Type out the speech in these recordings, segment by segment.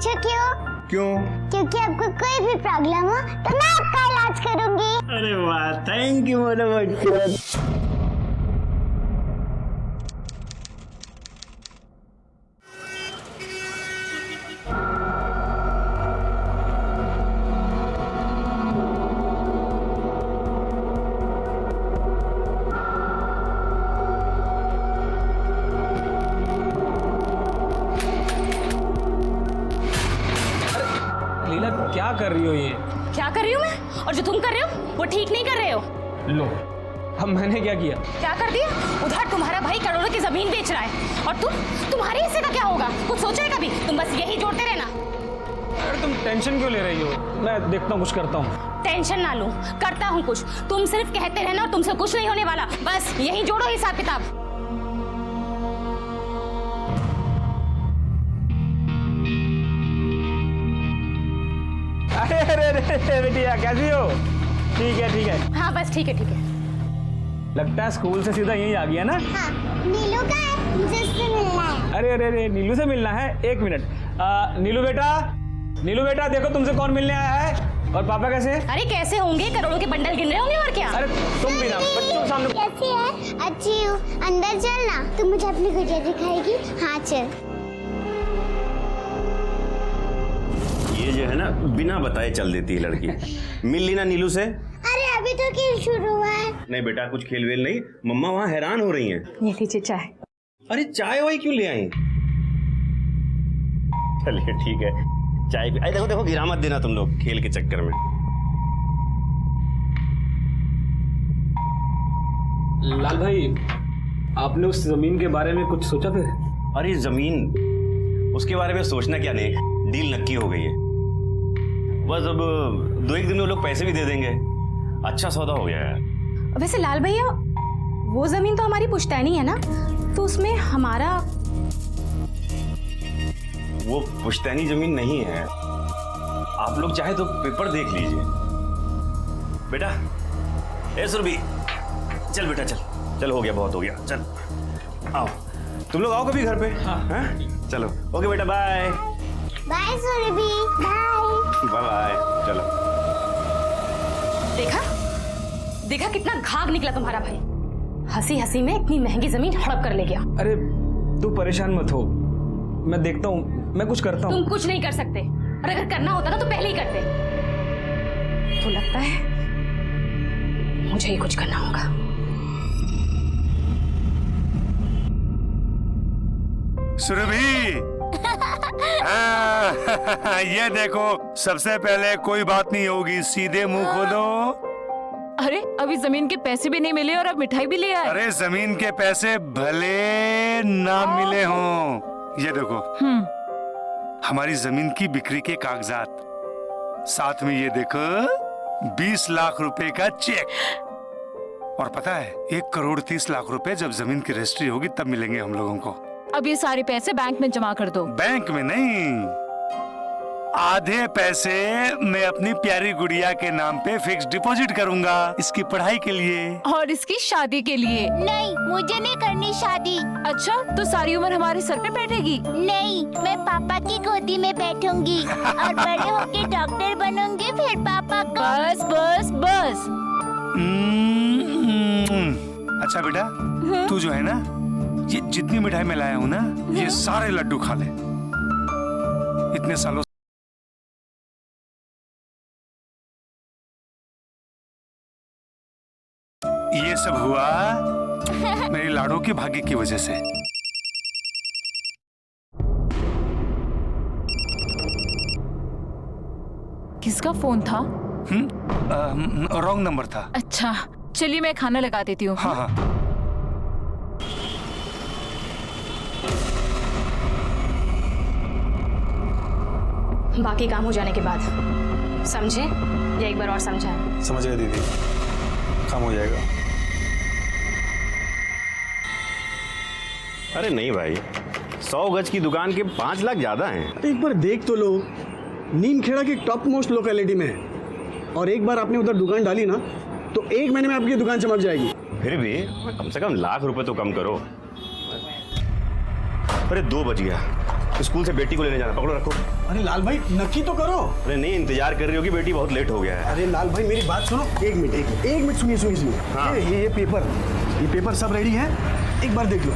पूछो क्यों? क्यों? क्योंकि आपको कोई भी प्रॉब्लम हो तो मैं आपका इलाज करूंगी। अरे वाह, थैंक यू मैडम। लीला क्या कर रही हो ये? क्या कर रही हूँ मैं? और जो तुम कर रहे हो वो ठीक नहीं कर रहे हो। लो, अब मैंने क्या किया? क्या कर दिया? उधर तुम्हारा भाई करोड़ों की जमीन बेच रहा है और तुम्हारे हिस्से का क्या होगा? कुछ सोचा है कभी? तुम बस यही जोड़ते रहना। अरे तुम टेंशन क्यों ले रही हो? मैं देखता हूँ, कुछ करता हूँ। टेंशन ना लूं, करता हूँ कुछ। तुम सिर्फ कहते रहना और तुमसे कुछ नहीं होने वाला। बस यही जोड़ो हिसाब किताब। अरे बेटिया कैसी हो? ठीक है। हाँ बस ठीक है। लगता है स्कूल से सीधा यहीं आ गया ना? हाँ, नीलू का है, मुझे उससे मिलना है। अरे नीलू से मिलना है? एक मिनट। नीलू बेटा देखो तुमसे कौन मिलने आया है। और पापा कैसे? अरे कैसे होंगे? करोड़ों के बंडल गिन रहे होंगे और क्या। अरे तुम भी ना बच्चों के सामने। कैसी है? अच्छी हूँ। अंदर चलना, तू मुझे अपनी गुड़िया दिखाएगी। हाँ चल। ये जो है ना, बिना बताए चल देती है लड़की। मिल ली ना नीलू से? अरे अभी तो खेल शुरू हुआ है। नहीं बेटा, कुछ खेल वेल नहीं। मम्मा वहाँ हैरान हो रही हैं। ये लीजिए चाय। अरे चाय वाय क्यों ले आई? चलिए ठीक है, चाय पी। अरे देखो गिरा मत देना तुम लोग खेल के चक्कर में। लाल भाई, आपने उस जमीन के बारे में कुछ सोचा फिर? अरे जमीन, उसके बारे में सोचना क्या नहीं, डील नक्की हो गई है। बस अब 2-1 दिन में लोग पैसे भी दे देंगे। अच्छा सौदा हो गया है। वैसे लाल भैया, वो जमीन तो हमारी पुश्तैनी है ना, तो उसमें हमारा। वो पुश्तैनी जमीन नहीं है। आप लोग चाहे तो पेपर देख लीजिए। बेटा, ए सुरभि, चल बेटा चल हो गया, बहुत हो गया, चल आओ। तुम लोग आओ कभी घर पे। हाँ? चलो ओके बेटा, bye bye Surabhi, bye bye. चलो। देखा कितना घाघ निकला तुम्हारा भाई। हंसी में इतनी महंगी जमीन हड़प कर ले गया। अरे तू परेशान मत हो, मैं देखता हूँ, मैं कुछ करता हूँ। तुम कुछ नहीं कर सकते, और अगर करना होता ना तो पहले ही करते। तो लगता है मुझे ही कुछ करना होगा। सुरभि, ये देखो, सबसे पहले कोई बात नहीं होगी, सीधे मुंह खोलो। अरे अभी जमीन के पैसे भी नहीं मिले और अब मिठाई भी ले आए। अरे जमीन के पैसे भले ना मिले हों, ये देखो हमारी जमीन की बिक्री के कागजात, साथ में ये देखो 20 लाख रुपए का चेक। और पता है 1,30,00,000 रुपए जब जमीन की रजिस्ट्री होगी तब मिलेंगे हम लोगों को। अब ये सारे पैसे बैंक में जमा कर दो। बैंक में नहीं, आधे पैसे मैं अपनी प्यारी गुड़िया के नाम पे फिक्स डिपॉजिट करूंगा, इसकी पढ़ाई के लिए और इसकी शादी के लिए। नहीं, मुझे नहीं करनी शादी। अच्छा, तो सारी उम्र हमारे सर पे बैठेगी? नहीं, मैं पापा की गोदी में बैठूंगी और बड़े होके डॉक्टर बनूंगी, फिर पापा को। बस। अच्छा बेटा, तू जो है ना, ये जितनी मिठाई मैं लाया हूँ ना, ये सारे लड्डू खा ले। इतने सालों ये सब हुआ मेरी लाडो के भाग्य की वजह से। किसका फोन था? रॉन्ग नंबर था। अच्छा चलिए, मैं खाना लगा देती हूँ। हाँ। बाकी काम हो जाने के बाद समझे, या एक बार और समझाएं? समझ गए दीदी, काम हो जाएगा। अरे नहीं भाई, 100 गज की दुकान के 5 लाख ज्यादा हैं। एक बार देख तो लो, नीमखेड़ा की टॉप मोस्ट लोकेलिटी में है, और एक बार आपने उधर दुकान डाली ना तो 1 महीने में आपकी दुकान चमक जाएगी। फिर भी कम से कम ₹1,00,000 तो कम करो। अरे 2 बज गया, स्कूल से बेटी को लेने जाना। पकड़ो, रखो। अरे लाल भाई नक्की तो करो। अरे नहीं, इंतजार कर रही होगी बेटी, बहुत लेट हो गया है। अरे लाल भाई मेरी बात सुनो, एक मिनट सुनिए। हाँ। ये पेपर सब रेडी है, एक बार देख लो।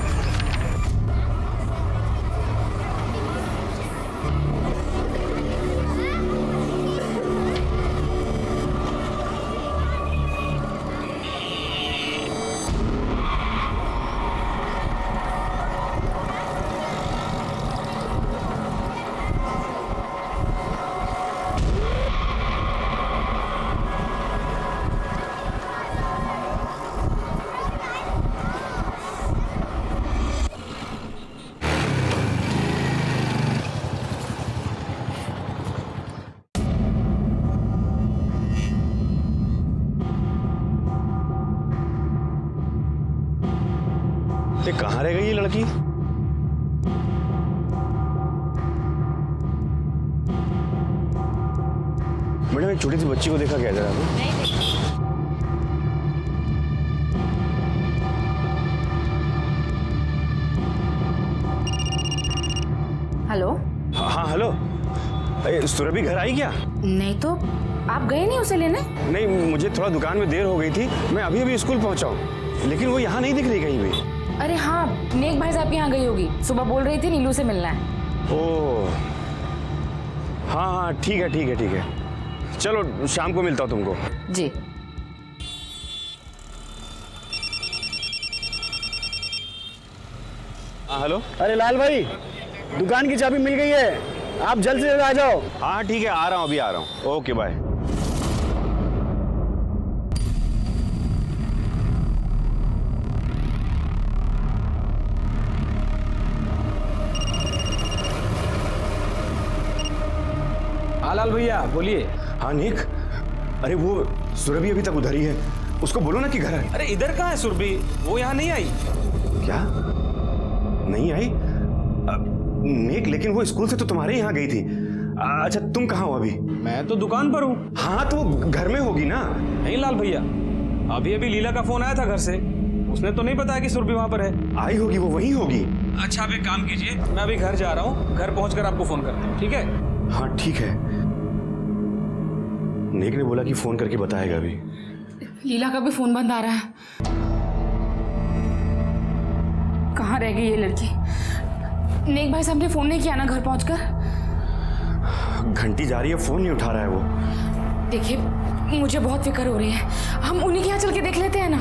ये कहाँ रह गई ये लड़की? मैडम एक छोटी सी बच्ची को देखा क्या जरा? हेलो। हाँ हेलो, सुरभि घर आई क्या? नहीं तो आप गए नहीं उसे लेने? नहीं, मुझे थोड़ा दुकान में देर हो गई थी, मैं अभी स्कूल पहुंचा हूँ, लेकिन वो यहाँ नहीं दिख रही कहीं भी। अरे हाँ, नेक भाई साहब के यहाँ गई होगी, सुबह बोल रही थी नीलू से मिलना है। ओह हाँ, ठीक है, चलो शाम को मिलता हूँ तुमको। जी। हाँ हेलो। अरे लाल भाई, दुकान की चाबी मिल गई है, आप जल्द से जल्द आ जाओ। हाँ ठीक है, आ रहा हूँ, अभी आ रहा हूँ। Okay bye. हाँ लाल भैया बोलिए। हाँ निक, अरे वो सुरभि अभी तक उधर ही है, उसको बोलो ना कि घर है। अरे इधर कहाँ है सुरभि? वो यहाँ नहीं आई। क्या नहीं आई? नेक, लेकिन वो स्कूल से तो तुम्हारे यहाँ गई थी। अच्छा तुम कहाँ हो अभी? मैं तो दुकान पर हूँ। हाँ तो वो घर में होगी ना। नहीं लाल भैया, अभी लीला का फोन आया था घर से, उसने तो नहीं बताया कि सुरभि वहाँ पर है। आई होगी, वो वहीं होगी। अच्छा आप एक काम कीजिए, मैं अभी घर जा रहा हूँ, घर पहुँचकर आपको फोन करता हूँ, ठीक है? हाँ ठीक है। नेक ने बोला कि फोन करके बताएगा अभी। लीला का भी फोन बंद आ रहा है। कहाँ रह गई ये लड़की? नेक भाई साहब ने फोन नहीं किया ना घर पहुंचकर? घंटी जा रही है, फोन नहीं उठा रहा है वो। देखिए मुझे बहुत फिक्र हो रही है, हम उन्हीं के यहाँ चल के देख लेते हैं ना।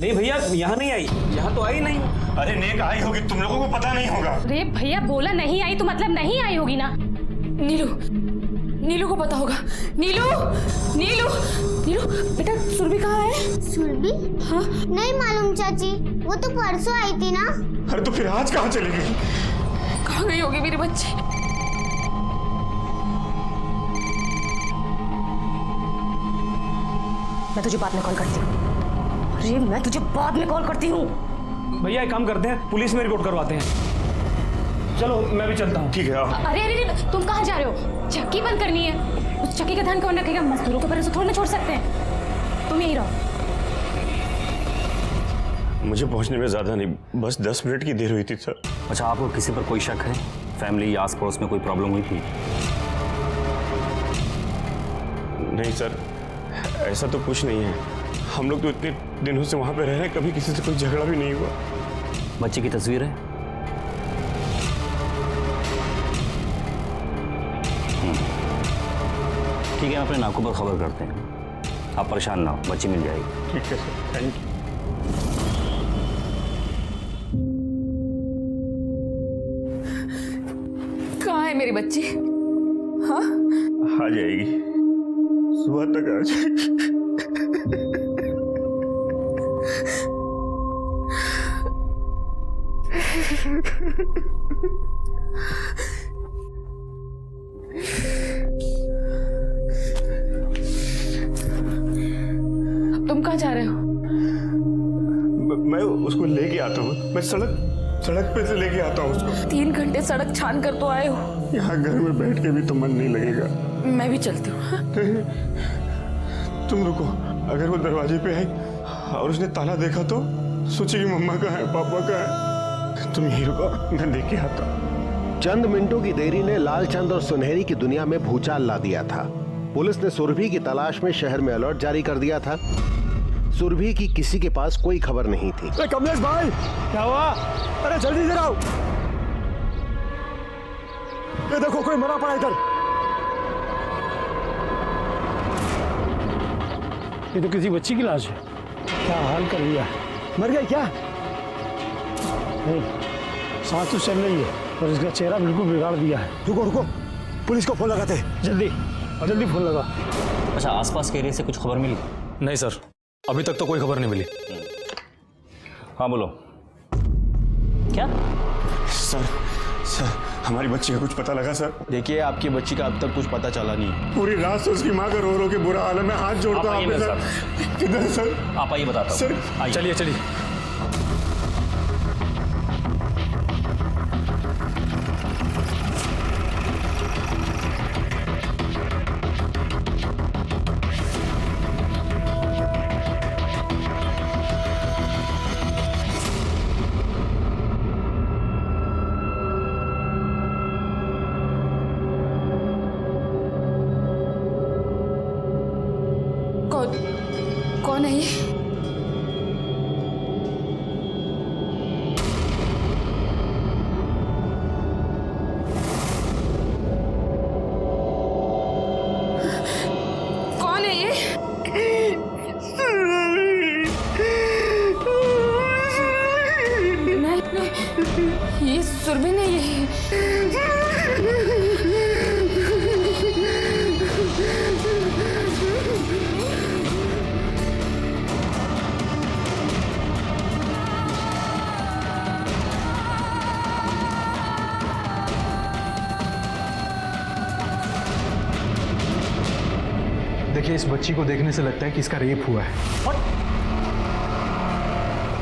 नहीं भैया, यहाँ नहीं आई, यहाँ तो आई नहीं। अरे नेक आई होगी, तुम लोगों को पता नहीं होगा। अरे भैया बोला नहीं आई तो मतलब नहीं आई होगी ना। नीलू को पता होगा। नीलू बेटा, सुरभि कहाँ है? सुरभि? हाँ? नहीं मालूम चाची, वो तो परसों आई थी ना। अरे तो फिर आज कहाँ चली गई? कहाँ गई होगी मेरी बच्ची? मैं तुझे बाद में कॉल करती हूँ। अरे मैं तुझे बाद में कॉल करती हूँ। भैया एक काम करते हैं, पुलिस में रिपोर्ट करवाते हैं। चलो मैं भी चलता हूँ। ठीक है आओ। अरे तुम कहाँ जा रहे हो? चक्की बंद करनी है, उस चक्की का ध्यान कौन रखेगा? मजदूरों के भरोसे थोड़ी ना छोड़ सकते हैं, तुम यही रहो। मुझे पहुंचने में ज्यादा नहीं, बस 10 मिनट की देर हुई थी सर। अच्छा, आपको किसी पर कोई शक है? फैमिली या आस पड़ोस में कोई प्रॉब्लम हुई थी? नहीं सर, ऐसा तो कुछ नहीं है। हम लोग तो इतने दिनों से वहां पे रह रहे हैं, कभी किसी से कोई झगड़ा भी नहीं हुआ। बच्चे की तस्वीर है? ठीक है, अपने नाकों पर खबर करते हैं, आप परेशान ना हो, बच्ची मिल जाएगी। ठीक है सर, थैंक यू। कहाँ है मेरी बच्ची? हाँ? आ जाएगी, सुबह तक आ जाएगी। तुम कहाँ जा रहे हो? मैं उसको लेके आता हूँ, मैं सड़क पे से लेके आता हूँ उसको। 3 घंटे सड़क छान कर तो आए हो, यहाँ घर में बैठ के भी तो मन नहीं लगेगा। मैं भी चलती हूँ। हाँ? तुम रुको, अगर वो दरवाजे पे आई और उसने ताला देखा तो सोचेगी मम्मा कहाँ है, पापा कहाँ है, तुम यहीं रुको, मैं देख के आता हूँ। चंद मिनटों की देरी ने लालचंद और सुनहरी की दुनिया में भूचाल ला दिया था। पुलिस ने सुरभि की तलाश में शहर में अलर्ट जारी कर दिया था। सुरभि की किसी के पास कोई खबर नहीं थी। कमलेश भाई, क्या हुआ? अरे जल्दी इधर आओ। ये देखो, कोई मरा पड़ा इधर। ये तो किसी बच्ची की लाश है। क्या हाल कर दिया? मर गई क्या? नहीं, सांस तो चल रही है और इसका चेहरा बिल्कुल बिगाड़ दिया है। रुको रुको, पुलिस को फोन लगाते। जल्दी जल्दी फोन लगा। अच्छा, आसपास के एरिया से कुछ खबर मिली? नहीं सर, अभी तक तो कोई खबर नहीं मिली। हाँ बोलो। क्या? सर हमारी बच्ची का कुछ पता लगा सर? देखिए, आपकी बच्ची का अब तक कुछ पता चला नहीं। पूरी रात से उसकी माँ का रो के बुरा हाल है। मैं हाथ जोड़ता हूँ आपके सर। किधर सर? आप आइए, बताता हूँ। सर आइए। चलिए चलिए। कौन है ये? कौन है ये? नहीं, ये सुरभि नहीं है। देखिए, इस बच्ची को देखने से लगता है कि इसका रेप हुआ है।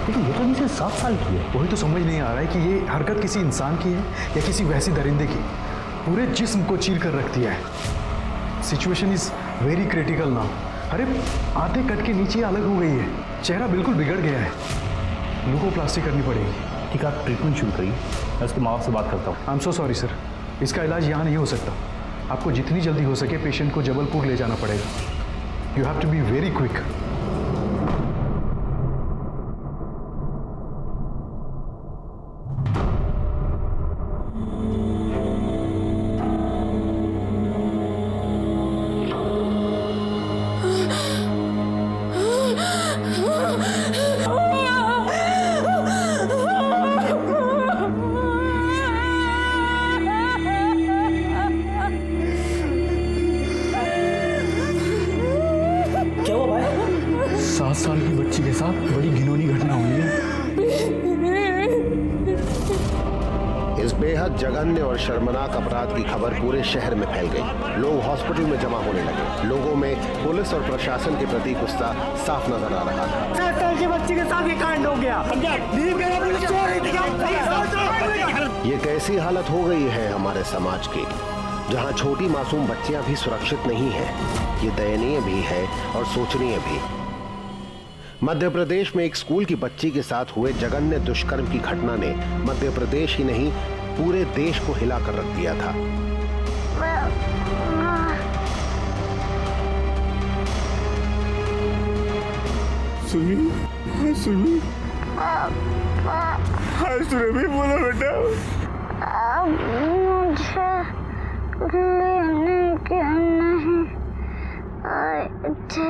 लेकिन ये तो नीचे 7 साल की है। वही तो समझ नहीं आ रहा है कि ये हरकत किसी इंसान की है या किसी वैसी दरिंदे की। पूरे जिस्म को चीर कर रख दिया है। Situation is very critical now. अरे आधे कट के नीचे अलग हो गई है, चेहरा बिल्कुल बिगड़ गया है। लुकोप्लास्टी करनी पड़ेगी। ठीक है, आप ट्रीटमेंट शुरू करिए, मैं उसके माँ बाप से बात करता हूँ। I am so sorry sir, इसका इलाज यहाँ नहीं हो सकता। आपको जितनी जल्दी हो सके पेशेंट को जबलपुर ले जाना पड़ेगा। You have to be very quick. क्या हुआ भाई? 7 साल की बच्ची के साथ बड़ी घिनौनी घटना हुई है। इस बेहद जघन्य और शर्मनाक अपराध की खबर पूरे शहर में फैल गई। लोग हॉस्पिटल में जमा होने लगे। लोगों में पुलिस और प्रशासन के प्रति गुस्सा साफ नजर आ रहा था। 7 साल की बच्ची के साथ ये कांड हो गया। ये कैसी हालत हो गई है हमारे समाज की, जहां छोटी मासूम बच्चियां भी सुरक्षित नहीं हैं। ये दयनीय भी है और सोचनीय भी। मध्य प्रदेश में एक स्कूल की बच्ची के साथ हुए जघन्य दुष्कर्म की घटना ने मध्य प्रदेश ही नहीं पूरे देश को हिला कर रख दिया था। सुनी, सुनी, हाँ सुरभि, बोलो बेटा। मुझे लेने क्यों नहीं आए थे?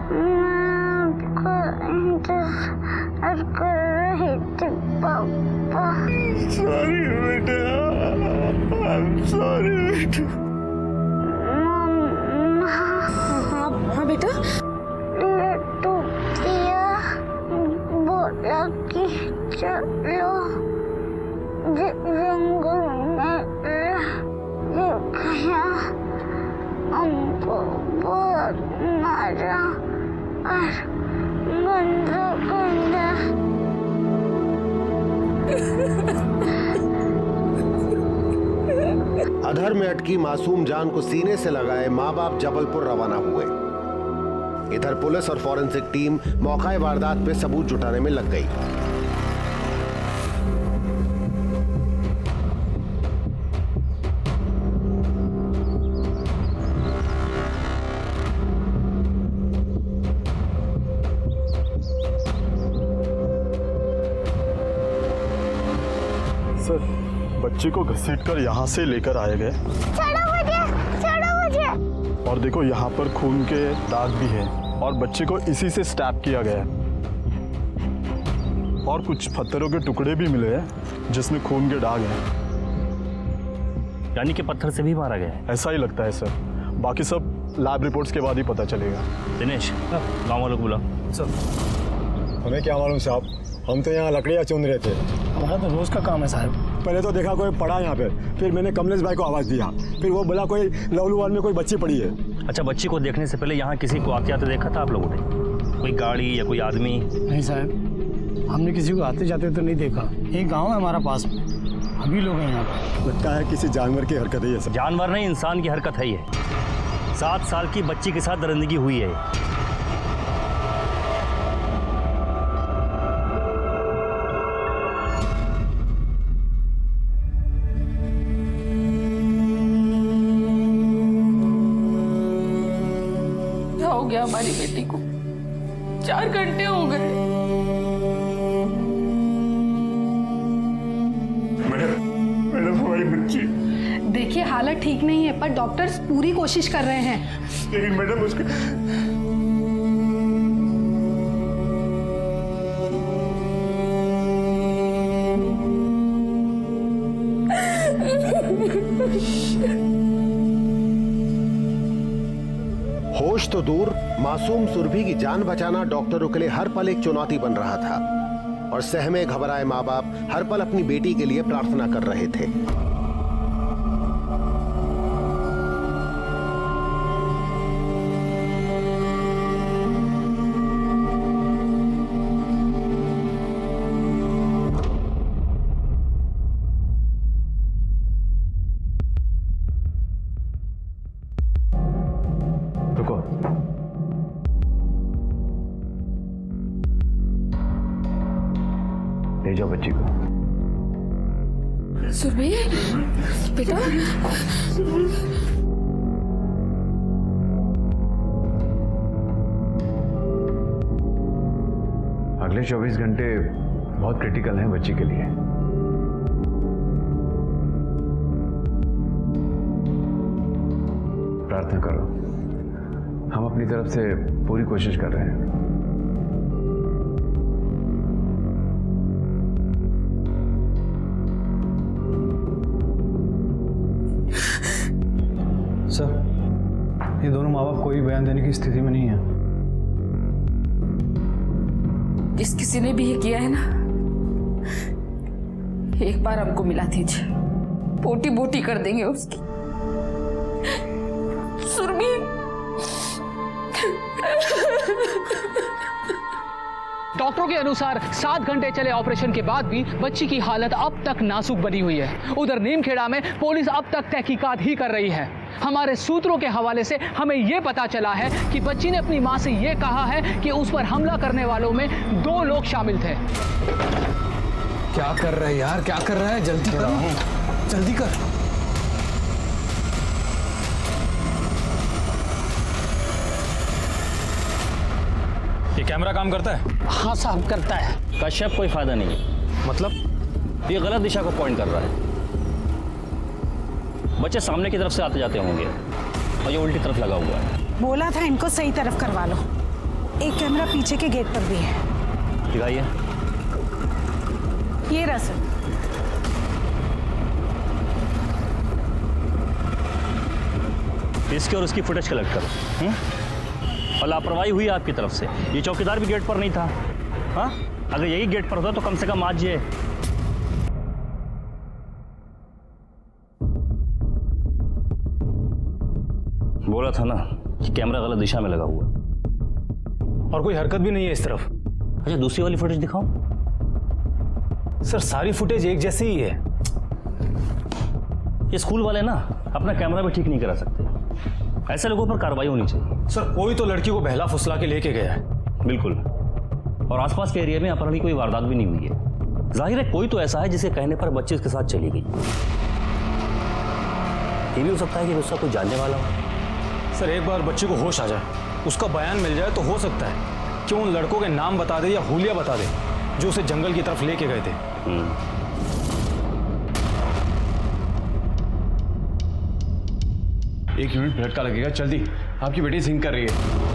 मैं आपका इंतजार कर रही थी पापा। सॉरी बेटा, आई एम सॉरी बेटा। हाँ बेटा। लड्डू दिया, बोला कि चलो जंगल में ले गया। हमको बहुत मारा और गंदा गंदा। अधर में अटकी मासूम जान को सीने से लगाए माँ बाप जबलपुर रवाना हुए। इधर पुलिस और फॉरेंसिक टीम मौका वारदात पे सबूत जुटाने में लग गई। बच्चे को घसीटकर यहाँ से लेकर आए गए। छोड़ो मुझे। और देखो यहाँ पर खून के दाग भी हैं और बच्चे को इसी से स्टैब किया गया है। और कुछ पत्थरों के टुकड़े भी मिले हैं जिसमें खून के दाग हैं। यानी कि पत्थर से भी मारा गया है? ऐसा ही लगता है सर, बाकी सब लैब रिपोर्ट्स के बाद ही पता चलेगा। दिनेश, गाँव वालों को बुलाओ। सर हमें क्या मालूम साहब, हम तो यहाँ लकड़ियाँ चुन रहे थे। हमारा तो रोज का काम है साहब। पहले तो देखा कोई पड़ा यहाँ पे, फिर मैंने कमलेश भाई को आवाज़ दिया, फिर वो बोला कोई लवलूवाल में कोई बच्ची पड़ी है। अच्छा, बच्ची को देखने से पहले यहाँ किसी को आते आते देखा था आप लोगों ने? कोई गाड़ी या कोई आदमी? नहीं साहब, हमने किसी को आते जाते तो नहीं देखा। एक गांव है हमारा पास में, अभी लोग हैं यहाँ पर। लगता है किसी जानवर की हरकत है ये सब। जानवर नहीं, इंसान की हरकत है ये। 7 साल की बच्ची के साथ दरिंदगी हुई है। क्या हो गया हमारी बेटी को? 4 घंटे हो गए। मैडम हमारी बच्ची। देखिए हालत ठीक नहीं है, पर डॉक्टर्स पूरी कोशिश कर रहे हैं। लेकिन मैडम उसके होश तो दूर, मासूम सुरभि की जान बचाना डॉक्टरों के लिए हर पल एक चुनौती बन रहा था और सहमे घबराए माँ बाप हर पल अपनी बेटी के लिए प्रार्थना कर रहे थे। रुको, ले जाओ बच्ची को। सुरभि बेटा, अगले 24 घंटे बहुत क्रिटिकल हैं बच्ची के लिए। प्रार्थना करो, हम अपनी तरफ से पूरी कोशिश कर रहे हैं। सर ये दोनों माँ बाप कोई बयान देने की स्थिति में नहीं है। जिस किसी ने भी ये किया है ना, एक बार हमको मिला दीजिए, बोटी बोटी कर देंगे उसकी। सुरभि डॉक्टरों के अनुसार 7 घंटे चले ऑपरेशन के बाद भी बच्ची की हालत अब तक नाजुक बनी हुई है। उधर नीमखेड़ा में पुलिस अब तक तहकीकात ही कर रही है। हमारे सूत्रों के हवाले से हमें यह पता चला है कि बच्ची ने अपनी मां से यह कहा है कि उस पर हमला करने वालों में 2 लोग शामिल थे। क्या कर रहा है यार, क्या कर रहा है? जल्दी कर, जल्दी कर। ये कैमरा काम करता है? हाँ साहब, करता है। कश्यप, कोई फायदा नहीं है। मतलब ये गलत दिशा को पॉइंट कर रहा है। बच्चे सामने की तरफ से आते जाते होंगे और ये उल्टी तरफ लगा हुआ है। बोला था इनको सही तरफ करवा लो। एक कैमरा पीछे के गेट पर भी है। दिखाइए। ये रहा सर। इसके और उसकी फुटेज कलेक्ट करो। और लापरवाही हुई आपकी तरफ से। ये चौकीदार भी गेट पर नहीं था। हाँ, अगर यही गेट पर होता तो कम से कम आज ये बोला था ना कि कैमरा गलत दिशा में लगा हुआ। और कोई हरकत भी नहीं है इस तरफ। अच्छा, दूसरी वाली फुटेज दिखाओ। सर सारी फुटेज एक जैसी ही है। ये स्कूल वाले ना अपना कैमरा भी ठीक नहीं करा सकते। ऐसे लोगों पर कार्रवाई होनी चाहिए। सर कोई तो लड़की को बहला फुसला के लेके गया है। बिल्कुल। और आसपास के एरिया में अपहरण की कोई वारदात भी नहीं हुई है। जाहिर है कोई तो ऐसा है जिसे कहने पर बच्ची उसके साथ चली गई। ये भी हो सकता है कि उसका कोई जानने वाला हो। सर एक बार बच्ची को होश आ जाए, उसका बयान मिल जाए तो हो सकता है कि उन लड़कों के नाम बता दे या हुलिया बता दे जो उसे जंगल की तरफ लेके गए थे। 1 यूनिट ब्लड का लगेगा, जल्दी। आपकी बेटी सिंक कर रही है।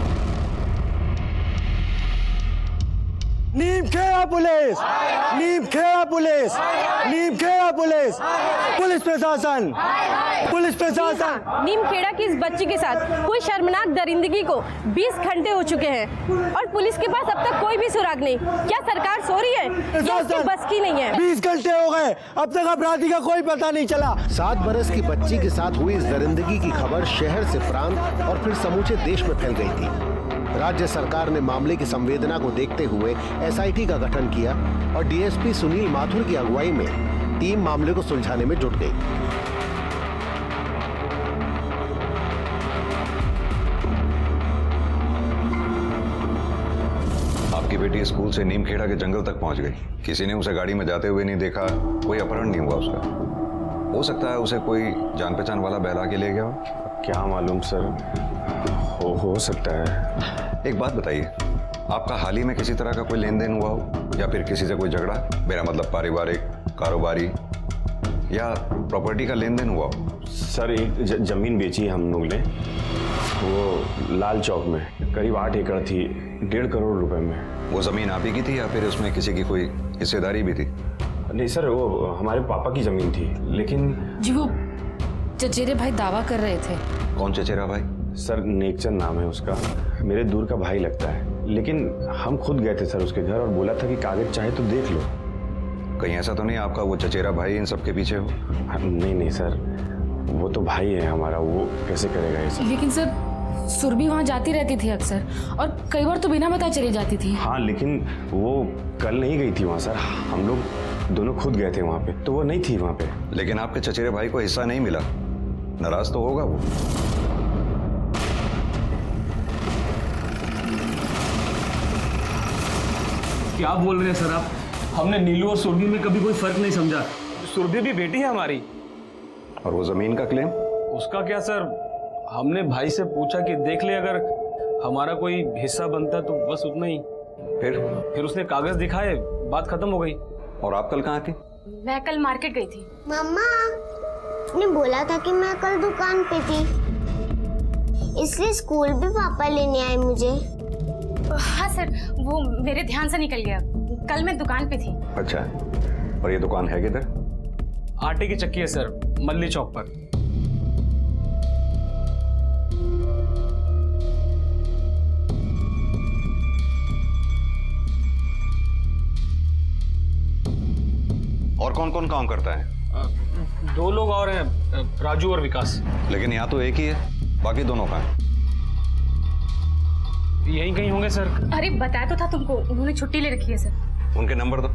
Neemkheda police, Neemkheda police, Neemkheda police, police प्रशासन, पुलिस प्रशासन। नीमखेड़ा की इस बच्ची के साथ कोई शर्मनाक दरिंदगी को 20 घंटे हो चुके हैं और पुलिस के पास अब तक कोई भी सुराग नहीं। क्या सरकार सो रही है? क्या उसकी बस की नहीं है? 20 घंटे हो गए, अब तक अपराधी का कोई पता नहीं चला। 7 बरस की बच्ची के साथ हुई इस दरिंदगी की खबर शहर से प्रांत और फिर समूचे देश में फैल गई थी। राज्य सरकार ने मामले की संवेदना को देखते हुए एसआईटी का गठन किया और डीएसपी सुनील माथुर की अगुवाई में टीम मामले को सुलझाने में जुट गई। आपकी बेटी स्कूल से नीमखेड़ा के जंगल तक पहुंच गई। किसी ने उसे गाड़ी में जाते हुए नहीं देखा, कोई अपहरण नहीं हुआ उसका। हो सकता है उसे कोई जान पहचान वाला बहला के ले गया हो। क्या मालूम सर, हो सकता है। एक बात बताइए, आपका हाल ही में किसी तरह का कोई लेन देन हुआ हो या फिर किसी से कोई झगड़ा? मेरा मतलब पारिवारिक, कारोबारी या प्रॉपर्टी का लेन देन हुआ हो? सर एक जमीन बेची हम लोग ने, वो लाल चौक में, करीब 8 एकड़ थी, 1.5 करोड़ रुपए में। वो जमीन आप ही की थी या फिर उसमें किसी की कोई हिस्सेदारी भी थी? नहीं सर, वो हमारे पापा की जमीन थी। लेकिन जी वो चचेरे भाई दावा कर रहे थे। कौन चचेरा भाई? सर नेकचंद नाम है उसका, मेरे दूर का भाई लगता है। लेकिन हम खुद गए थे सर उसके घर और बोला था कि कागज चाहे तो देख लो। कहीं ऐसा तो नहीं आपका वो चचेरा भाई इन सब के पीछे हो? नहीं सर, वो तो भाई है हमारा, वो कैसे करेगा ये सब? लेकिन सर सुरभि वहाँ जाती रहती थी अक्सर और कई बार तो बिना बताए चली जाती थी। हाँ लेकिन वो कल नहीं गई थी वहाँ सर, हम लोग दोनों खुद गए थे वहाँ पे, तो वो नहीं थी वहाँ पे। लेकिन आपके चचेरे भाई को हिस्सा नहीं मिला, नाराज तो होगा वो। क्या बोल रहे हैं सर आप? हमने नीलू और सुरभि में कभी कोई फर्क नहीं समझा। सुरभि भी बेटी है हमारी। और वो जमीन का क्लेम? उसका क्या सर, हमने भाई से पूछा कि देख ले अगर हमारा कोई हिस्सा बनता तो बस उतना ही। फिर उसने कागज दिखाए, बात खत्म हो गई। और आप कल कहाँ थी? मैं कल मार्केट गई थी। मम्मा ने बोला था कि मैं कल दुकान पे थी, इसलिए स्कूल भी पापा लेने आए मुझे। हाँ सर, वो मेरे ध्यान से निकल गया। कल मैं दुकान पे थी। अच्छा, और ये दुकान है किधर? आटे की चक्की है सर, मल्ली चौक पर। और कौन कौन काम करता है? 2 लोग और हैं, राजू और विकास। लेकिन यहाँ तो एक ही है, बाकी दोनों कहाँ हैं? यहीं कहीं होंगे सर। अरे बताया तो था तुमको, उन्होंने छुट्टी ले रखी है सर। उनके नंबर दो।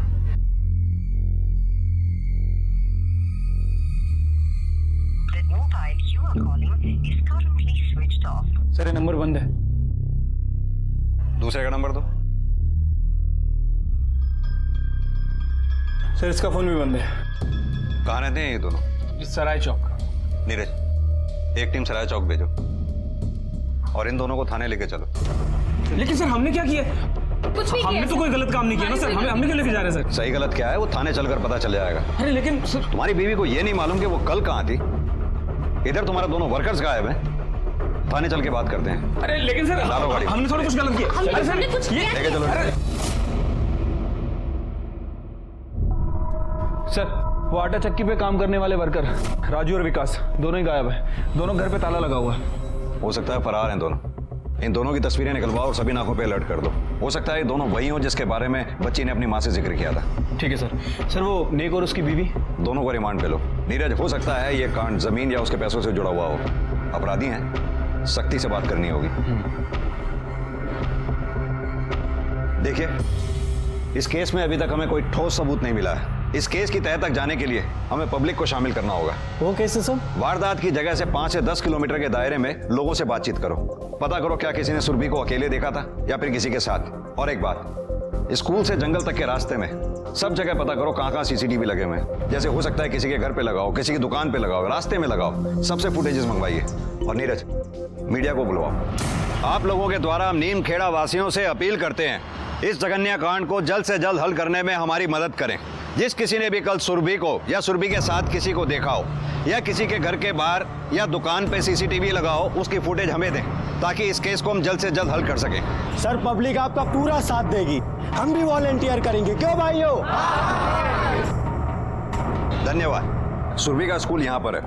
सर ये नंबर बंद है। दूसरे का नंबर दो। सर इसका फोन भी बंद है। कहाँ रहते हैं ये दोनों? सराय चौक। नीरज, एक टीम सराय चौक भेजो और इन दोनों को थाने लेके चलो। लेकिन सर हमने क्या किया? कुछ भी हमने तो कोई गलत काम नहीं किया ना सर। हमने क्यों लेके जा रहे हैं सर? सही गलत क्या है वो थाने चलकर पता चल जाएगा। अरे लेकिन सर, तुम्हारी बीवी को ये नहीं मालूम कि वो कल कहाँ थी? इधर तुम्हारे दोनों वर्कर्स गायब हैं, थाने चल के बात करते हैं। अरे लेकिन सर डालो गाड़ी। हमने थोड़ा कुछ गलत किया। हमने कुछ किया लेके चलो। सर वो आटा चक्की पे काम करने वाले वर्कर राजू और विकास दोनों ही गायब है। दोनों घर पे ताला लगा हुआ है। हो सकता है फरार हैं दोनों। इन दोनों की तस्वीरें निकलवाओ और सभी नाकों पे अलर्ट कर दो। हो सकता है ये दोनों वही हो जिसके बारे में बच्ची ने अपनी माँ से जिक्र किया था। ठीक है सर। सर वो नेक और उसकी बीवी दोनों को रिमांड पे लो। नीरज, हो सकता है ये कांड जमीन या उसके पैसों से जुड़ा हुआ हो। अपराधी हैं, सख्ती से बात करनी होगी। देखिए, इस केस में अभी तक हमें कोई ठोस सबूत नहीं मिला है। इस केस की तह तक जाने के लिए हमें पब्लिक को शामिल करना होगा। वो कैसे सर? वारदात की जगह से 5 से 10 किलोमीटर के दायरे में लोगों से बातचीत करो। पता करो क्या किसी ने सुरभि को अकेले देखा था या फिर किसी के साथ। और एक बात, स्कूल से जंगल तक के रास्ते में सब जगह पता करो कहाँ कहाँ सीसीटीवी लगे हुए हैं। जैसे हो सकता है किसी के घर पे लगाओ, किसी की दुकान पे लगाओ, रास्ते में लगाओ, सबसे फुटेजेस मंगवाइए। और नीरज, मीडिया को बुलवाओ। आप लोगों के द्वारा हम नीमखेड़ा वासियों से अपील करते हैं, इस जघन्य कांड को जल्द से जल्द हल करने में हमारी मदद करें। जिस किसी ने भी कल सुरभि को या सुरभि के साथ किसी को देखा हो या किसी के घर के बाहर या दुकान पे सीसीटीवी लगाओ, उसकी फुटेज हमें दें ताकि इस केस को हम जल्द से जल्द हल कर सकें। सर पब्लिक आपका पूरा साथ देगी, हम भी वॉलंटियर करेंगे, क्यों भाइयों? धन्यवाद। सुरभि का स्कूल यहाँ पर है,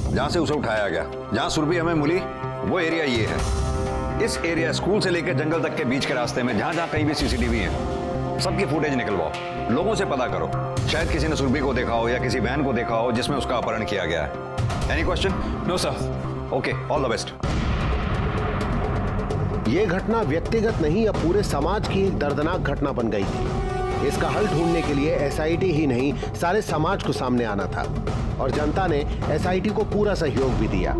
जहाँ से उसे उठाया गया। जहाँ सुरभि हमें मिली वो एरिया ये है। इस एरिया स्कूल से लेकर जंगल तक के बीच के रास्ते में जहाँ जहाँ कहीं भी सीसीटीवी है, सबकी फुटेज निकलवाओ, लोगों से पता करो। शायद किसी ने सुरभि को देखा हो या किसी वैन को देखा हो जिसमें उसका अपहरण किया गया है। Any question? No sir. Okay, all the best. ये घटना व्यक्तिगत नहीं, अब पूरे समाज की एक दर्दनाक घटना बन गई थी। इसका हल ढूंढने के लिए एसआईटी ही नहीं, सारे समाज को सामने आना था और जनता ने एसआईटी को पूरा सहयोग भी दिया।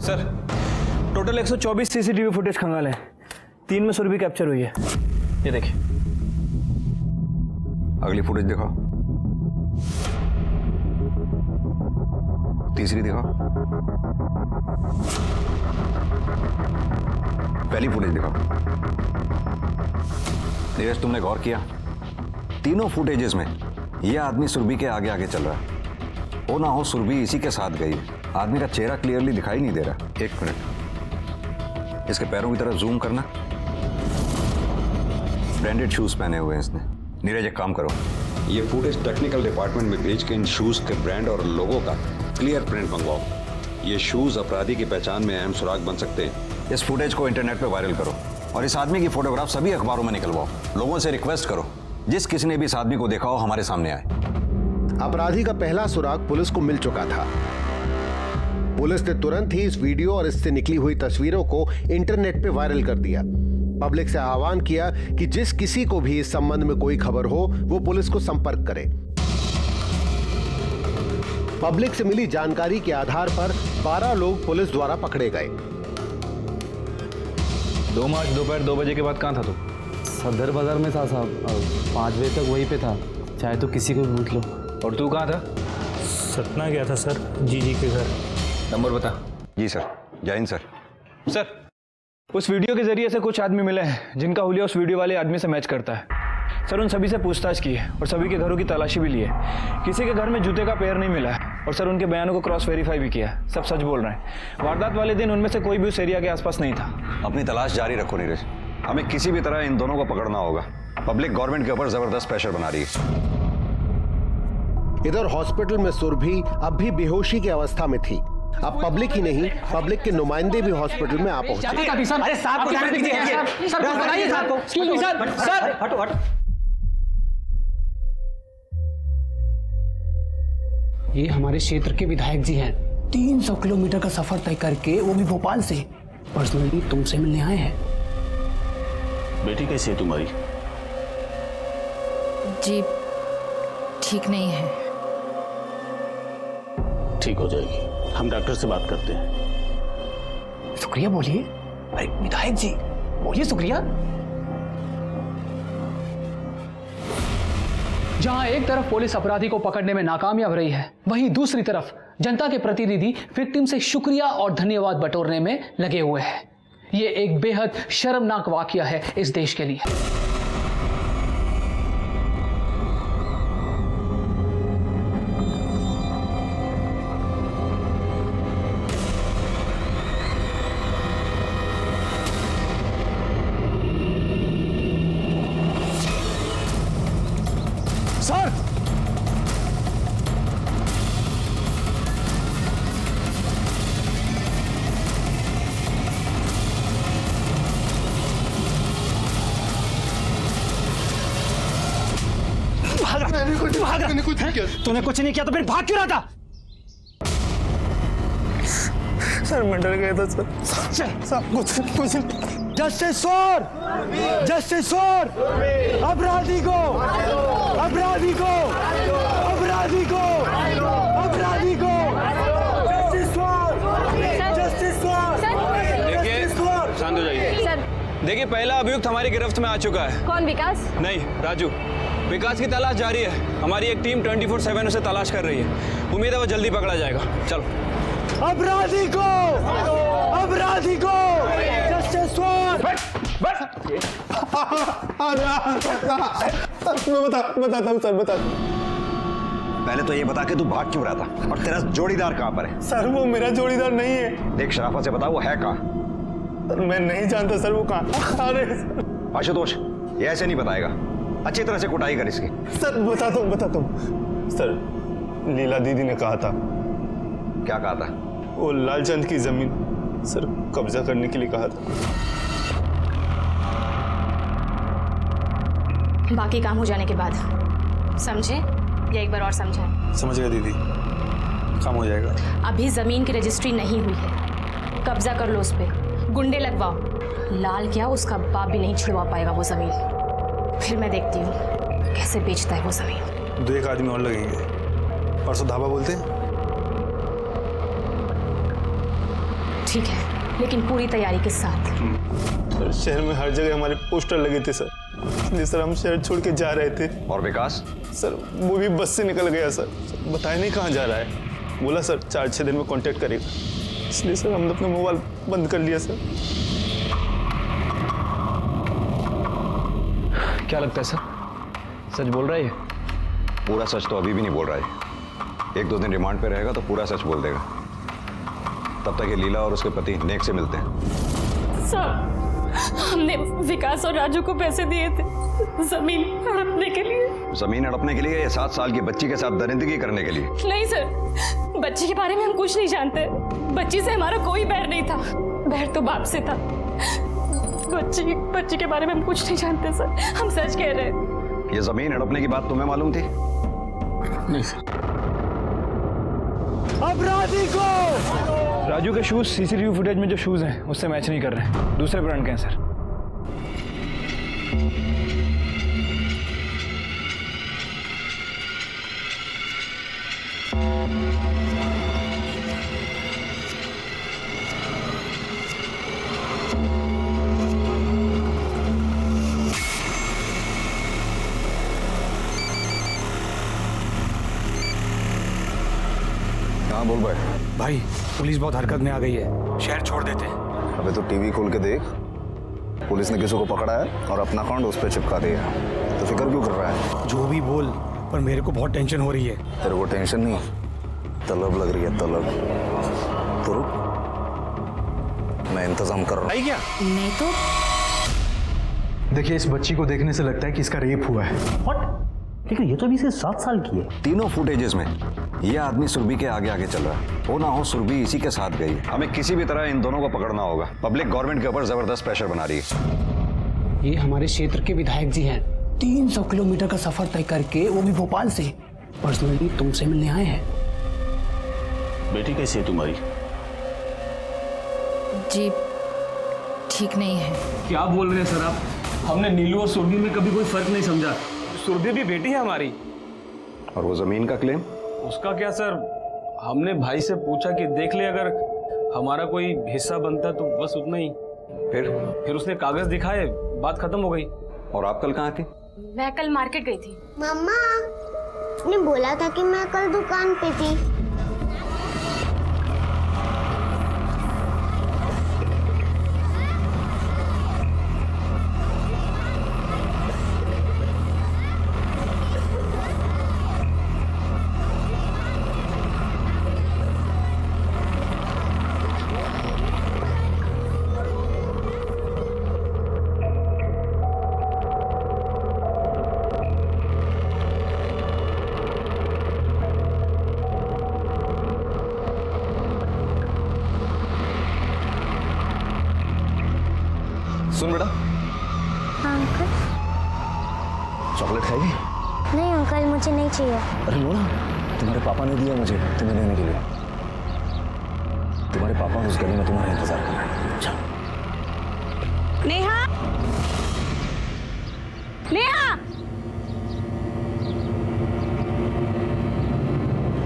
सर टोटल 124 सीसीटीवी फुटेज खंगाल है, 3 में सुरभि कैप्चर हुई है। ये देखिए। अगली फुटेज दिखाओ, तीसरी दिखाओ, पहली फुटेज दिखाओ। नीरज, तुमने गौर किया तीनों फुटेजेस में यह आदमी सुरभि के आगे आगे चल रहा है। हो ना हो सुरभि इसी के साथ गई। आदमी का चेहरा क्लियरली दिखाई नहीं दे रहा। एक मिनट, इसके पैरों की तरफ जूम करना। ब्रांडेड शूज पहने हुए हैं इसने। नीरज एक काम करो, ये फुटेज टेक्निकल डिपार्टमेंट में भेज के इन शूज के ब्रांड और लोगों का क्लियर प्रिंट मंगवाओ। ये शूज अपराधी की पहचान में अहम सुराग बन सकते हैं। इस फुटेज को इंटरनेट पे वायरल करो और इस आदमी की फोटोग्राफ सभी अखबारों में निकलवाओ। लोगों से रिक्वेस्ट करो, जिस किसी ने भी इस आदमी को देखा हो हमारे सामने आए। अपराधी का पहला सुराग पुलिस को मिल चुका था। पुलिस ने तुरंत ही इस वीडियो और इससे निकली हुई तस्वीरों को इंटरनेट पे वायरल कर दिया। पब्लिक से आह्वान किया कि जिस किसी को भी इस संबंध में कोई खबर हो वो पुलिस को संपर्क करे। पब्लिक से मिली जानकारी के आधार पर 12 लोग पुलिस द्वारा पकड़े गए। 2 मार्च दोपहर 2 बजे के बाद कहाँ था तू? सदर बाजार में था साहब, 5 बजे तक वहीं पे था, चाहे तो किसी को भी पूछ लो। और तू कहाँ था? सतना गया था सर, जी के घर। नंबर बता। जी सर। जय हिंद सर। सर उस वीडियो के जरिए से कुछ आदमी मिले हैं जिनका हुलिया उस वीडियो वाले आदमी से मैच करता है। सर उन सभी से पूछताछ की है और सभी के घरों की तलाशी भी ली है। किसी के घर में जूते का पैर नहीं मिला है और सर उनके बयानों को क्रॉस वेरीफाई भी किया है। सब सच बोल रहे हैं। वारदात वाले दिन उनमें से कोई भी उस एरिया के आसपास नहीं था। अपनी तलाश जारी रखो नीरज, हमें किसी भी तरह इन दोनों को पकड़ना होगा। पब्लिक गवर्नमेंट के ऊपर जबरदस्त प्रेशर बना रही है। इधर हॉस्पिटल में सुरभि अब भी बेहोशी की अवस्था में थी। अब पब्लिक ही नहीं, पब्लिक के नुमाइंदे भी हॉस्पिटल में आ पहुंचे। अरे साहब को जाने दीजिए, सर कुछ बताइए साहब को। सर हटो हट। ये हमारे क्षेत्र के विधायक जी हैं। 300 किलोमीटर का सफर तय करके, वो भी भोपाल से, पर्सनली तुमसे मिलने आए हैं। बेटी कैसी है तुम्हारी? जी ठीक नहीं है। ठीक हो जाएगी, हम डॉक्टर से बात करते हैं। शुक्रिया बोलिए। अरे विधायक जी बोलिए शुक्रिया। जहां एक तरफ पुलिस अपराधी को पकड़ने में नाकामयाब रही है, वहीं दूसरी तरफ जनता के प्रतिनिधि विक्टिम से शुक्रिया और धन्यवाद बटोरने में लगे हुए हैं। ये एक बेहद शर्मनाक वाकया है इस देश के लिए। सर तूने कुछ नहीं किया तो फिर भाग क्यों रहा था? सर मैं डर गया था सर। सब कुछ जस्टिस फॉर अपराधी को अपराधी को अपराधी को अपराधी को जस्टिस फॉर। देखिए शांत हो जाइए। सर देखिए पहला अभियुक्त हमारी गिरफ्त में आ चुका है। कौन? विकास? नहीं, राजू। विकास की तलाश जारी है। हमारी एक टीम 24/7 उसे तलाश कर रही है। उम्मीद है वो जल्दी पकड़ा जाएगा। चलो। अपराधी को जस्टिस बताता हूँ सर, बता। पहले तो ये बता के तू भाग क्यों रहा था और तेरा जोड़ीदार कहाँ पर है? सर वो मेरा जोड़ीदार नहीं है। देख शराफत से बता वो है कहाँ? मैं नहीं जानता सर वो कहाँ। अरे आशुतोष ये ऐसे नहीं बताएगा, अच्छी तरह से कुटाई कर इसकी। सर बताता हूँ। सर लीला दीदी ने कहा था। क्या कहा था? वो लालचंद की जमीन सर कब्जा करने के लिए कहा था। बाकी काम हो जाने के बाद समझे या एक बार और समझाएं? समझ गया दीदी, काम हो जाएगा। अभी जमीन की रजिस्ट्री नहीं हुई है, कब्जा कर लो उस पे, गुंडे लगवाओ। लाल क्या उसका बाप भी नहीं छुड़वा पाएगा वो जमीन। फिर मैं देखती हूँ कैसे बेचता है वो जमीन। 2 आदमी और लगेंगे। परसों धाबा बोलते हैं। ठीक है, लेकिन पूरी तैयारी के साथ। सर शहर में हर जगह हमारे पोस्टर लगे थे सर, इसलिए सर हम शहर छोड़ के जा रहे थे। और विकास? सर वो भी बस से निकल गया सर, बताया नहीं कहाँ जा रहा है। बोला सर 4-6 दिन में कांटेक्ट करेगा, इसलिए सर हमने अपना मोबाइल बंद कर लिया सर। क्या लगता है सर, सच बोल रहा है? पूरा सच तो अभी भी नहीं बोल रहा है। 1-2 दिन रिमांड पे रहेगा तो पूरा सच बोल देगा। तब तक ये लीला और उसके पति नेक से मिलते हैं। सर हमने विकास और राजू को पैसे दिए थे जमीन हड़पने के लिए। जमीन हड़पने के लिए या 7 साल की बच्ची के साथ दरिंदगी करने के लिए? नहीं सर, बच्ची के बारे में हम कुछ नहीं जानते। बच्ची से हमारा कोई बैर नहीं था, बैर तो बाप से था। बच्ची के बारे में हम कुछ नहीं जानते सर, हम सच कह रहे हैं। ये जमीन हड़पने की बात तुम्हें मालूम थी? नहीं सर। अपराधी को राजू के शूज सीसीटीवी फुटेज में जो शूज हैं उससे मैच नहीं कर रहे हैं, दूसरे ब्रांड के हैं सर। हाँ बोल भाई, पुलिस बहुत हरकत में आ गई है, शहर छोड़ देते हैं। अबे तो टीवी खोल के देख, पुलिस ने किसी को पकड़ा है और अपना अकाउंट उस पर चिपका दिया है। तो फिक्र क्यों कर रहा है? जो भी बोल, पर मेरे को बहुत टेंशन हो रही है। तेरे को टेंशन नहीं, तलब लग रही है, तलब। तो रुक, मैं इंतजाम कर रहा हूँ। क्या? नहीं तो देखिए, इस बच्ची को देखने से लगता है कि इसका रेप हुआ है। लेकिन ये तो अभी से 7 साल की है। तीनों फुटेजेस में ये आदमी सुरभि के आगे आगे चल रहा है। हो ना हो सुरभि इसी के साथ गई। हमें किसी भी तरह इन दोनों को पकड़ना होगा। पब्लिक गवर्नमेंट के ऊपर जबरदस्त प्रेशर बना रही है। ये हमारे क्षेत्र के विधायक जी हैं। 300 किलोमीटर का सफर तय करके, वो भी भोपाल से, पर्सनली तुमसे मिलने आए हैं। बेटी कैसी है तुम्हारी? जी ठीक नहीं है। क्या बोल रहे हैं सर आप? हमने नीलू और सुरभि में कभी कोई फर्क नहीं समझा। सुरभि भी बेटी है हमारी। और वो जमीन का क्लेम? उसका क्या सर, हमने भाई से पूछा कि देख ले अगर हमारा कोई हिस्सा बनता तो बस उतना ही। फिर उसने कागज दिखाए, बात खत्म हो गई। और आप कल कहाँ थी? मैं कल मार्केट गई थी। मम्मा ने बोला था कि मैं कल दुकान पे थी। सुन बेटा। हाँ अंकल। चॉकलेट खाएगी? नहीं अंकल, मुझे नहीं चाहिए। अरे लो ना, तुम्हारे पापा ने दिया मुझे तुम्हें लेने के लिए। तुम्हारे पापा उस गली में तुम्हारा इंतजार कर रहे हैं। चल। नेहा, नेहा,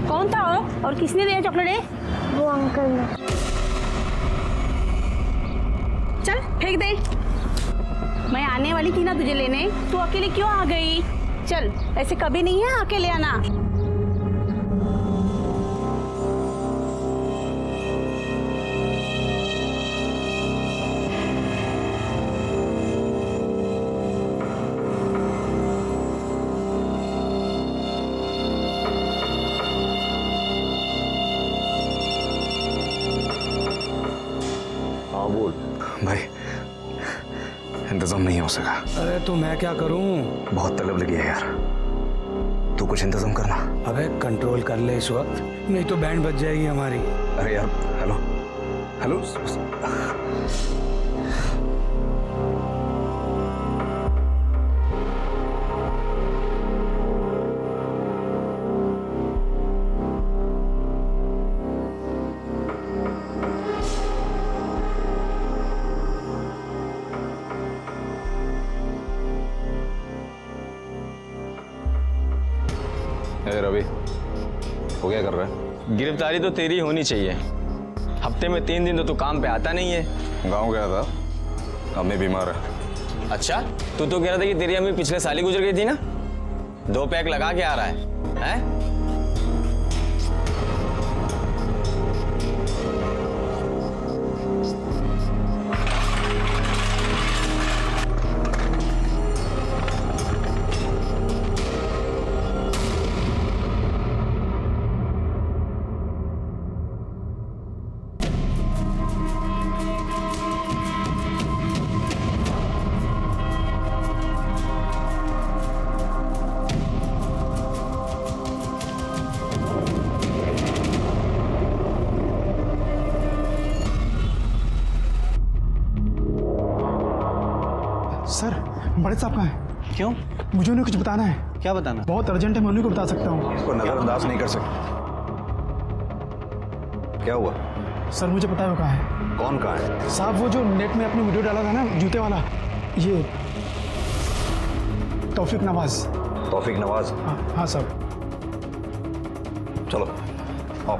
कौन था वो और किसने दिया चॉकलेट? वो अंकल ने। चल फेंक दे। मैं आने वाली थी ना तुझे लेने, तू अकेले क्यों आ गई? चल, ऐसे कभी नहीं है अकेले आना। हाँ बोल भाई, इंतजाम नहीं हो सका। अरे तो मैं क्या करूं? बहुत तलब लगी है यार, तू कुछ इंतजाम करना। अबे कंट्रोल कर ले इस वक्त, नहीं तो बैंड बज जाएगी हमारी। अरे यार, हेलो हेलो। रवि, वो क्या कर रहा है? गिरफ्तारी तो तेरी होनी चाहिए। हफ्ते में 3 दिन तो तू काम पे आता नहीं है। गांव गया था, अम्मी बीमार है। अच्छा, तू तो कह रहा था कि तेरी अम्मी पिछले साल ही गुजर गई थी ना? 2 पैक लगा के आ रहा है? सर, बड़े साहब कहाँ हैं? क्यों? मुझे उन्हें कुछ बताना है। क्या बताना? बहुत अर्जेंट है, मैं उन्हीं को बता सकता हूँ। इसको नजरअंदाज नहीं कर सकते। क्या हुआ? सर मुझे पता है वो कहाँ है। कौन कहाँ है? साहब वो जो नेट में अपनी वीडियो डाला था ना, जूते वाला, ये तौफीक नवाज। तौफीक नवाज? हाँ सर। चलो आओ।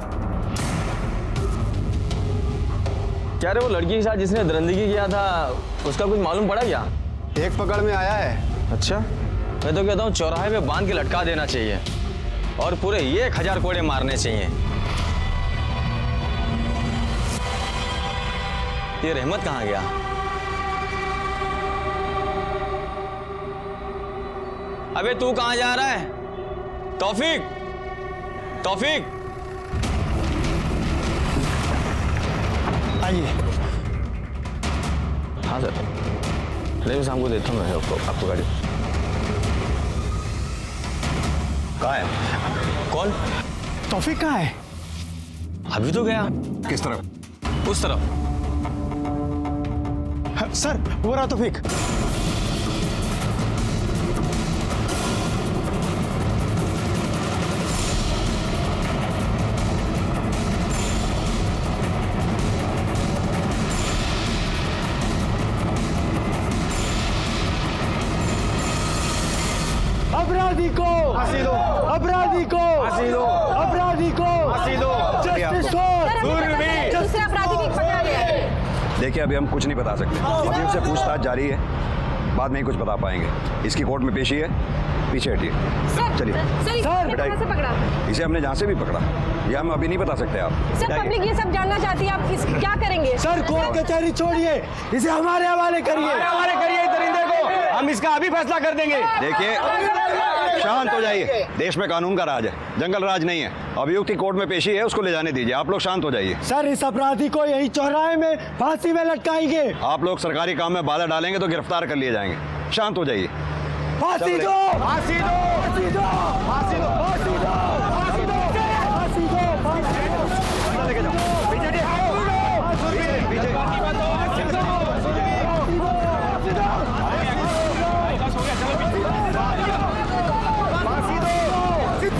क्या रे, वो लड़की के साथ जिसने दरिंदगी किया था उसका कुछ मालूम पड़ा क्या? एक पकड़ में आया है। अच्छा, मैं तो कहता हूँ चौराहे पे बांध के लटका देना चाहिए और पूरे 1000 कोड़े मारने चाहिए। ये रहमत कहाँ गया? अबे तू कहाँ जा रहा है? तौफीक, तौफीक। आइए। हाँ सर, चलिए शाम को देता हूँ मैं आपको गाड़ी। कहाँ है? कौन? तौफीक कहाँ है? अभी तो गया। किस तरफ? उस तरफ। सर वो रहा तौफीक। अपराधी को फांसी दो, अपराधी को फांसी दो, अपराधी को फांसी दो, जस्टिस को। दूसरे अपराधी की पकड़ा गया है। देखिए, अभी हम कुछ नहीं बता सकते, अभी उससे पूछताछ जारी है, बाद में ही कुछ बता पाएंगे। इसकी कोर्ट में पेशी है, पीछे हटिए। चलिए सर, पकड़ा? इसे हमने जहाँ से भी पकड़ा, ये हम अभी नहीं बता सकते आप। सर, पब्लिक ये सब जानना चाहती है, आप क्या करेंगे? सर कोर्ट कचहरी छोड़िए, इसे हमारे हवाले करिए। हमारे करिए दरिंदे को, हम इसका अभी फैसला कर देंगे। देखिए, शांत हो जाइए, देश में कानून का राज है, जंगल राज नहीं है। अभियुक्त की कोर्ट में पेशी है, उसको ले जाने दीजिए। आप लोग शांत हो जाइए। सर इस अपराधी को यही चौराहे में फांसी में लटकाएंगे। आप लोग सरकारी काम में बाधा डालेंगे तो गिरफ्तार कर लिए जाएंगे। शांत हो जाइए। फांसी दो, फांसी दो, फांसी दो, फांसी दो, फांसी दो, फांसी दो, फांसी दो, फांसी दो, लेके जाओ।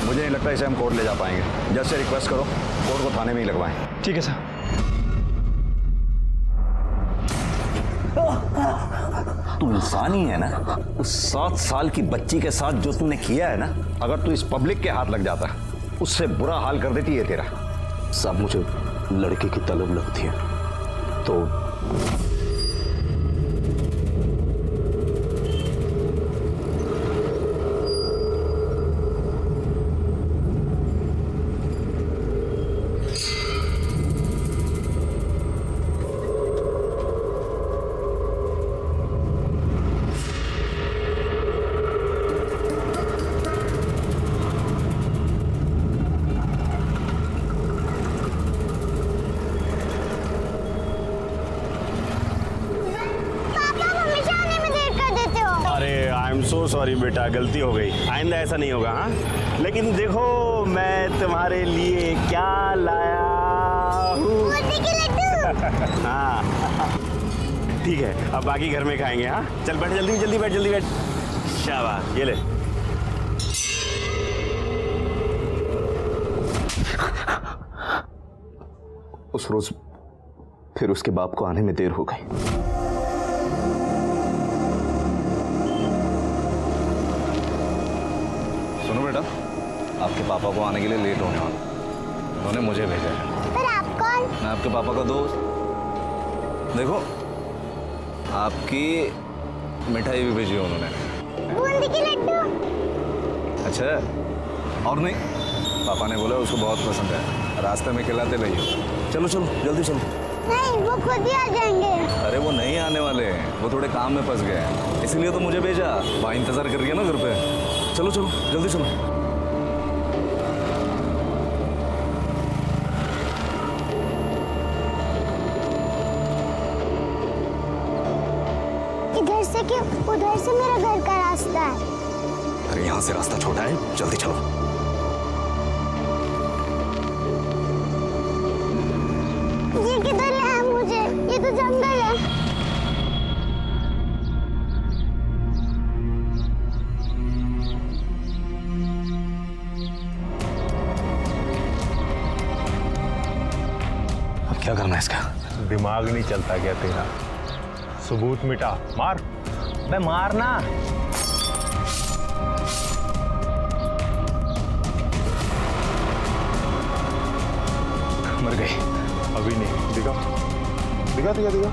मुझे नहीं लगता इसे हम कोर्ट ले जा पाएंगे। जज से रिक्वेस्ट करो, कोर्ट को थाने में ही लगवाएं। ठीक है सर। तू इंसान ही है ना? उस 7 साल की बच्ची के साथ जो तूने किया है ना, अगर तू इस पब्लिक के हाथ लग जाता, उससे बुरा हाल कर देती है तेरा। साहब मुझे लड़के की तलब लगती है तो सॉरी बेटा, गलती हो गई, आइंदा ऐसा नहीं होगा। हाँ, लेकिन देखो मैं तुम्हारे लिए क्या लाया हूँ। हाँ ठीक है, अब बाकी घर में खाएंगे। हाँ चल बैठ, जल्दी जल्दी बैठ, जल्दी बैठ। शाबाश, ये ले। उस रोज फिर उसके बाप को आने में देर हो गई। सुनो बेटा, आपके पापा को आने के लिए लेट होने वाला, उन्होंने मुझे भेजा है। पर आप कौन? मैं आपके पापा का दोस्त। देखो, आपकी मिठाई भी भेजी है उन्होंने। बूंदी के लड्डू। अच्छा, और नहीं, पापा ने बोला उसको बहुत पसंद है, रास्ते में खिलाते रहिए। चलो चलो जल्दी चलो। नहीं, वो खुद ही आ जाएंगे। अरे वो नहीं आने वाले हैं, वो थोड़े काम में फंस गए हैं, इसीलिए तो मुझे भेजा। भाई इंतजार कर रही है ना घर पे। चलो चलो जल्दी चलो। इधर से क्यों? उधर से मेरा घर का रास्ता है। अरे यहाँ से रास्ता छोटा है, जल्दी चलो। ये किधर ले आया मुझे? ये तो जंगल है। अब क्या करना है इसका? दिमाग नहीं चलता क्या तेरा? सबूत मिटा, मार। मैं मारना। मर गई। अभी नहीं, दिखा दिखा दिखा दिखा।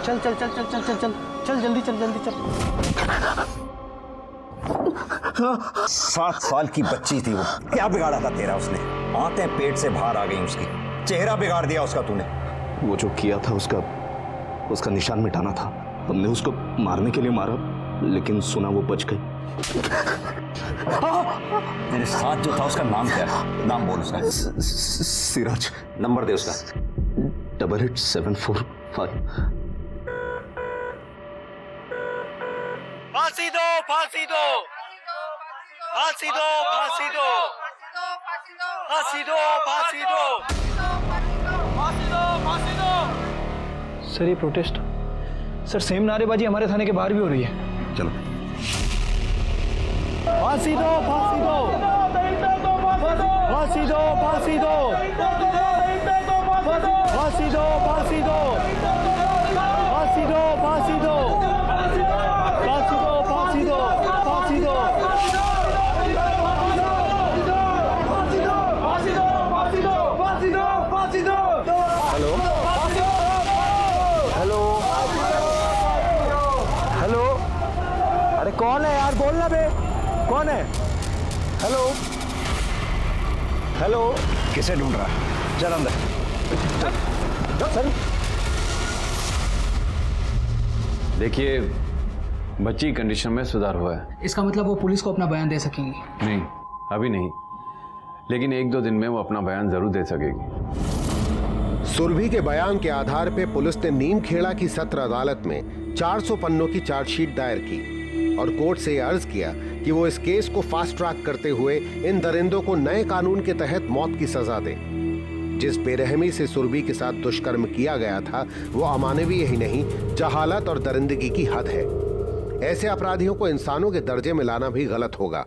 चल चल चल चल चल चल चल चल जल्दी चल जल्दी चल। 7 साल की बच्ची थी वो, क्या बिगाड़ा था तेरा उसने? आंतें पेट से बाहर आ गई उसकी, चेहरा बिगाड़ दिया उसका तूने। वो जो किया था उसका निशान मिटाना था। हमने उसको मारने के लिए मारा, लेकिन सुना वो बच गई। तेरे साथ जो था उसका नाम क्या है? नाम बोल उसका। सिराज। नंबर दे उसका। 8874 फांसी दो, फांसी दो, फांसी दो, फांसी दो, फांसी दो, फांसी दो, फांसी दो, फांसी दो। सर ये प्रोटेस्ट, सर सेम नारेबाजी हमारे थाने के बाहर भी हो रही है। चलो फांसी दो, फांसी दो, फांसी दो, फांसी दो, फांसी दो, फांसी दो, फांसी दो, फांसी दो, फांसी दो, फांसी दो, फांसी दो, फांसी दो। हेलो हेलो हेलो, अरे कौन है यार, बोलना बे, कौन है? Hello hello. किसे ढूंढ रहा है? चल अंदर चल। देखिए, बच्ची की कंडीशन में सुधार हुआ है। इसका मतलब वो पुलिस को अपना बयान दे सकेंगी? नहीं, अभी नहीं, लेकिन 1-2 दिन में वो अपना बयान जरूर दे सकेगी। सुरभि के बयान के आधार पर पुलिस ने नीमखेड़ा की सत्र अदालत में 400 पन्नों की चार्जशीट दायर की और कोर्ट से यह अर्ज किया कि वो इस केस को फास्ट ट्रैक करते हुए इन दरिंदों को नए कानून के तहत मौत की सजा दें। जिस बेरहमी से सुरभि के साथ दुष्कर्म किया गया था वो अमानवीय ही नहीं, जहालत और दरिंदगी की हद है। ऐसे अपराधियों को इंसानों के दर्जे में लाना भी गलत होगा।